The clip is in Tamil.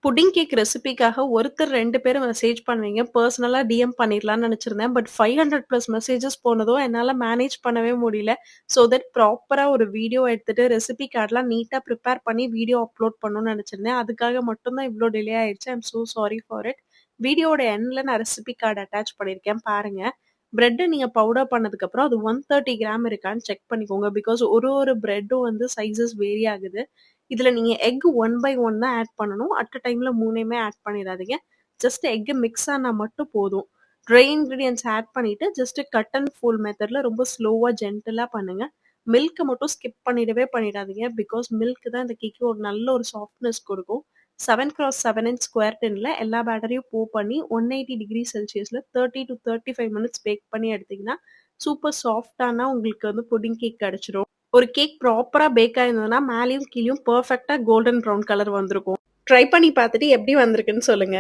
புட்டிங் கேக் ரெசிபிக்காக ஒருத்தர் 2 பேர் மெசேஜ் பண்ணுவீங்க. பெர்சனலா டிஎம் பண்ணிடலாம்னு நெனச்சிருந்தேன். பட் 500 பிளஸ் மெசேஜஸ் போனதும் என்னால மேனேஜ் பண்ணவே முடியல. ஸோ தட் ப்ராப்பரா ஒரு வீடியோ எடுத்துட்டு ரெசிபி கார்ட்லாம் நீட்டா ப்ரிப்பேர் பண்ணி வீடியோ அப்லோட் பண்ணணும்னு நெனச்சிருந்தேன். அதுக்காக மட்டும் தான் இவ்ளோ டிலே ஆயிருச்சு. I am so sorry for it. வீடியோவோட எண்ட்ல நான் ரெசிபி கார்ட் அட்டாச் பண்ணியிருக்கேன் பாருங்க. பிரெட்ட நீங்க பவுடர் பண்ணதுக்கப்புறம் அது 130 கிராம் இருக்கான்னு செக் பண்ணிக்கோங்க. பிகாஸ் ஒரு பிரெட்டும் வந்து சைஸஸ் வேரி ஆகுது. இதுல நீங்க எக் 1 பை 1 தான் ஆட் பண்ணணும். அட் அ டைம்ல 3யுமே ஆட் பண்ணிறாதீங்க. ஜஸ்ட் எக் மிக்ஸ் ஆனா மட்டும் போதும். ட்ரை இன்கிரீடியன்ட்ஸ் ஆட் பண்ணிட்டு ஜஸ்ட் கட் அண்ட் ஃபோல்ட் மெத்தட்ல ரொம்ப ஸ்லோவா ஜென்டிலா பண்ணுங்க. மில்க்க மட்டும் ஸ்கிப் பண்ணிடாதீங்க. பிகாஸ் மில்க் தான் இந்த கேக்கு ஒரு நல்ல ஒரு சாஃப்ட்னஸ் குடுக்கும். 7x7 இன்ச் ஸ்கொயர் டின்ல எல்லா பேட்டரையும் pour பண்ணி 180 டிகிரி செல்சியஸ்ல 30 to 35 மினிட்ஸ் பேக் பண்ணி எடுத்தீங்கன்னா, சூப்பர் சாஃப்ட்டான உங்களுக்கு வந்து புட்டிங் கேக் கிடைச்சிரும். ஒரு கேக் ப்ராப்பரா பேக் ஆயிருந்ததுன்னா, மேலயும் கீழயும் பெர்ஃபெக்ட்டா கோல்டன் ப்ரவுன் கலர் வந்திருக்கும். ட்ரை பண்ணி பார்த்துட்டு எப்படி வந்திருக்குன்னு சொல்லுங்க.